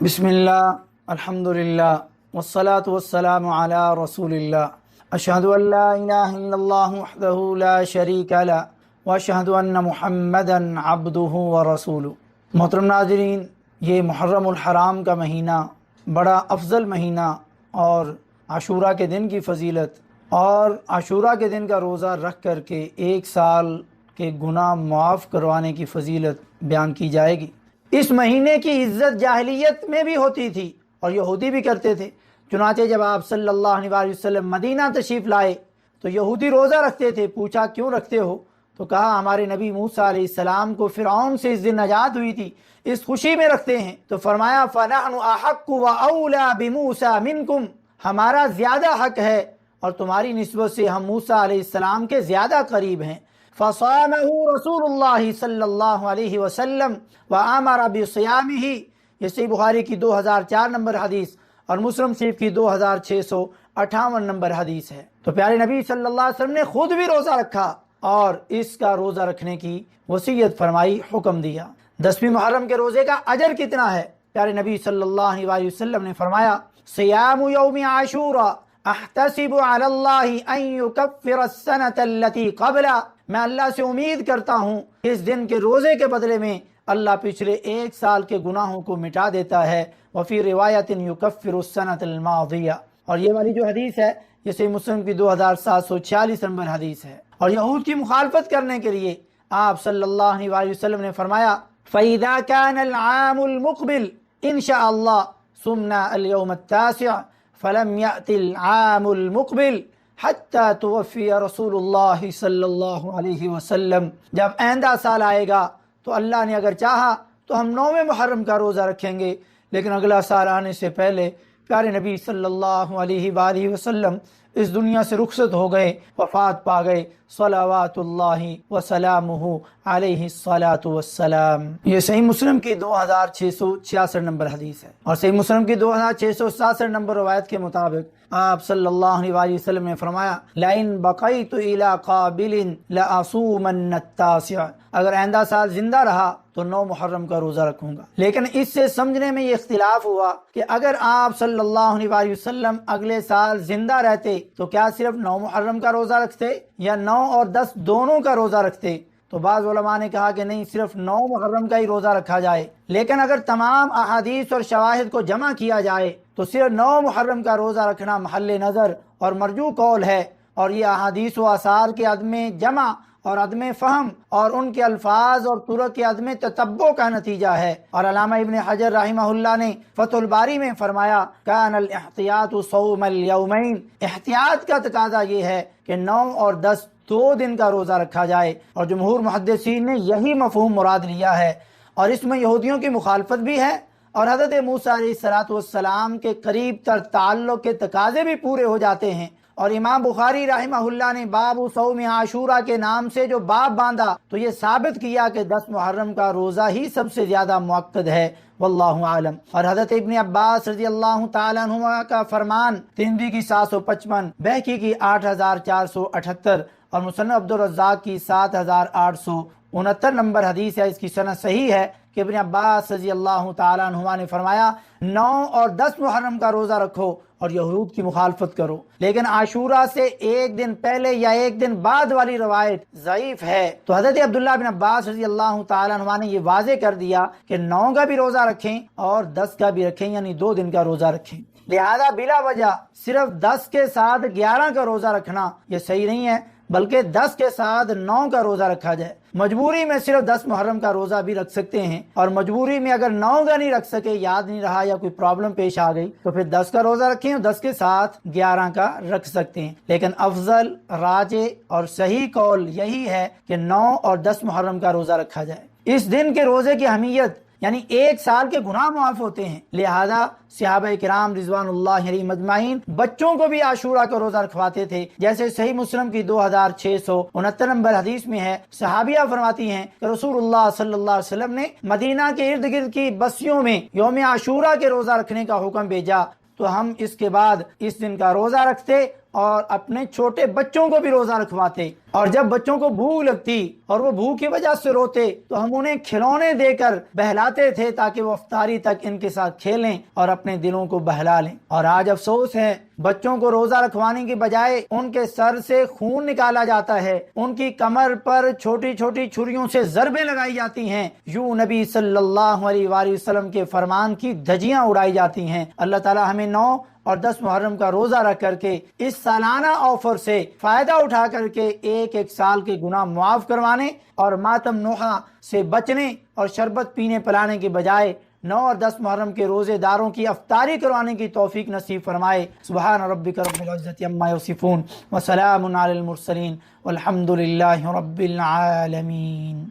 بسم اللہ الحمدللہ والصلاة والسلام علی رسول اللہ اشہد ان لا الہ الا اللہ وحدہ لا شریک لہ واشہد ان محمدا عبدہ ورسولہ۔ محترم ناظرین، یہ محرم الحرام کا مہینہ بڑا افضل مہینہ اور عاشوراء کے دن کی فضیلت اور عاشوراء کے دن کا روزہ رکھ کر کے ایک سال کے گناہ معاف کروانے کی فضیلت بیان کی جائے گی۔ اس مہینے کی عزت جاہلیت میں بھی ہوتی تھی اور یہودی بھی کرتے تھے، چنانچہ جب آپ صلی اللہ علیہ وسلم مدینہ تشریف لائے تو یہودی روزہ رکھتے تھے۔ پوچھا کیوں رکھتے ہو؟ تو کہا ہمارے نبی موسیٰ علیہ السلام کو فرعون سے اس دن نجات ہوئی تھی، اس خوشی میں رکھتے ہیں۔ تو فرمایا فَنَحْنُ أَحَقُّ وَأَوْلَى بِمُوسَى مِنْكُمْ، ہمارا زیادہ حق ہے اور تمہاری نسبت سے ہم موسیٰ علیہ السلام کے زیادہ قریب ہیں۔ فَصَامَهُ رسول اللہ صلی اللہ علیہ وسلم وَآمَرَ بِصِيَامِهِ، یہ صحیح بخاری کی 2004 نمبر حدیث اور مسلم شریف کی 2658 نمبر حدیث ہے۔ تو پیارے نبی صلی اللہ علیہ وسلم نے خود بھی روزہ رکھا اور اس کا روزہ رکھنے کی وصیت فرمائی، حکم دیا۔ 10ویں محرم کے روزے کا اجر کتنا ہے؟ پیارے نبی صلی اللہ علیہ وسلم نے فرمایا صیام یوم عاشوراء احتسب علی اللہ ان یکفر السنة التي قبلہ، میں اللہ سے امید کرتا ہوں کہ اس دن کے روزے کے بدلے میں اللہ پچھلے ایک سال کے گناہوں کو مٹا دیتا ہے۔ وفی روایت یکفر السنة الماضیہ، اور یہ والی جو حدیث ہے یہ صحیح مسلم کی 2746 نمبر حدیث ہے۔ اور یہود کی مخالفت کرنے کے لیے آپ صلی اللہ علیہ وسلم نے فرمایا فَإِذَا كَانَ الْعَامُ الْمُقْبِلِ إِنْ شَاءَ اللَّهُ صُمْنَا الْيَوْمَ التَّاسِعَ فَلَمْ يَأْتِ الْعَامُ الْمُقْبِلِ حَتَّى تُوَفِّيَ رسول اللہ صلی اللہ علیہ وسلم، جب آئندہ سال آئے گا تو اللہ نے اگر چاہا تو ہم 9ویں محرم کا روزہ رکھیں گے، لیکن اگلا سال آنے سے پہلے پیارے نبی صلی اللہ علیہ وآلہ وسلم اس دنیا سے رخصت ہو گئے، وفات پا گئے، صلوات اللہ وسلامہ علیہ الصلاۃ والسلام۔ یہ صحیح مسلم کی 2666 نمبر حدیث ہے، اور صحیح مسلم کی 2667 نمبر روایت کے مطابق آپ صلی اللہ علیہ وسلم نے فرمایا لَإِن بَقَيْتُ إِلَىٰ قَابِلٍ لَأَصُومَنَّ التَّاسِعَ، اگر آئندہ سال زندہ رہا تو 9 محرم کا روزہ رکھوں گا۔ لیکن اس سے سمجھنے میں یہ اختلاف ہوا کہ اگر آپ صلی اللہ علیہ وسلم اگلے سال زندہ رہتے تو کیا صرف 9 محرم کا روزہ رکھتے یا 9 اور 10 دونوں کا روزہ رکھتے؟ تو بعض علماء نے کہا کہ نہیں، صرف 9 محرم کا ہی روزہ رکھا جائے۔ لیکن اگر تمام احادیث اور شواہد کو جمع کیا جائے تو صرف 9 محرم کا روزہ رکھنا محل نظر اور مرجو قول ہے، اور یہ احادیث و آثار کے عدم جمع اور عدم فہم اور ان کے الفاظ اور طرق کے عدم تتبع کا نتیجہ ہے۔ اور علامہ ابن حجر رحمہ اللہ نے فتح الباری میں فرمایا کان الاحتیاط صوم الیومین، احتیاط کا تقاضا یہ ہے کہ 9 اور 10 2 دن کا روزہ رکھا جائے، اور جمہور محدثین نے یہی مفہوم مراد لیا ہے۔ اور اس میں یہودیوں کی مخالفت بھی ہے اور حضرت موسیٰ علیہ السلام کے قریب تر تعلق کے تقاضے بھی پورے ہو جاتے ہیں۔ اور امام بخاری رحمہ اللہ نے باب صوم عاشوراء کے نام سے جو باب باندھا تو یہ ثابت کیا کہ 10 محرم کا روزہ ہی سب سے زیادہ مؤکد ہے، واللہ عالم۔ اور حضرت ابن عباس رضی اللہ تعالیٰ عنہ کا فرمان ترمذی کی 755، بہقی کی 8478 اور مصنف عبدالرزاق کی 7869 نمبر حدیث ہے، اس کی سند صحیح ہے کہ ابن عباس رضی اللہ تعالیٰ عنہ نے فرمایا 9 اور 10 محرم کا روزہ رکھو اور یہود کی مخالفت کرو، لیکن عاشوراء سے ایک دن پہلے یا ایک دن بعد والی روایت ضعیف ہے۔ تو حضرت عبداللہ بن عباس رضی اللہ تعالیٰ عنہ نے یہ واضح کر دیا کہ 9 کا بھی روزہ رکھیں اور 10 کا بھی رکھیں، یعنی 2 دن کا روزہ رکھیں۔ لہذا بلا وجہ صرف 10 کے ساتھ 11 کا روزہ رکھنا یہ صحیح نہیں ہے، بلکہ 10 کے ساتھ 9 کا روزہ رکھا جائے۔ مجبوری میں صرف 10 محرم کا روزہ بھی رکھ سکتے ہیں، اور مجبوری میں اگر 9 کا نہیں رکھ سکے، یاد نہیں رہا یا کوئی پرابلم پیش آ گئی تو پھر 10 کا روزہ رکھیں اور 10 کے ساتھ 11 کا رکھ سکتے ہیں۔ لیکن افضل، راجح اور صحیح قول یہی ہے کہ 9 اور 10 محرم کا روزہ رکھا جائے۔ اس دن کے روزے کی اہمیت یعنی ایک سال کے گناہ معاف ہوتے ہیں، لہذا صحابہ کرام رضوان اللہ علیہم اجمعین بچوں کو بھی عاشوراء کا روزہ رکھواتے تھے، جیسے صحیح مسلم کی 2669 نمبر حدیث میں ہے، صحابیہ فرماتی ہیں کہ رسول اللہ صلی اللہ علیہ وسلم نے مدینہ کے ارد گرد کی بستیوں میں یوم عاشوراء کے روزہ رکھنے کا حکم بھیجا تو ہم اس کے بعد اس دن کا روزہ رکھتے اور اپنے چھوٹے بچوں کو بھی روزہ رکھواتے، اور جب بچوں کو بھوک لگتی اور وہ بھوک کی وجہ سے روتے تو ہم انہیں کھلونے دے کر بہلاتے تھے تاکہ وہ افطاری تک ان کے ساتھ کھیلیں اور اپنے دلوں کو بہلا لیں۔ اور آج افسوس ہے، بچوں کو روزہ رکھوانے کی بجائے ان کے سر سے خون نکالا جاتا ہے، ان کی کمر پر چھوٹی چھوٹی چھریوں سے ضربیں لگائی جاتی ہیں، یوں نبی صلی اللہ علیہ وآلہ وسلم کے فرمان کی دھجیاں اڑائی جاتی ہیں۔ اللہ تعالی ہمیں 9 اور 10 محرم کا روزہ رکھ کر کے اس سالانہ آفر سے فائدہ اٹھا کر کے ایک ایک سال کے گناہ معاف کروانے اور ماتم نوحہ سے بچنے اور شربت پینے پلانے کے بجائے 9 اور 10 محرم کے روزے داروں کی افطاری کروانے کی توفیق نصیب فرمائے۔ سبحان ربک رب العزت عما یصفون وسلام علی المرسلین والحمد للہ رب العالمین۔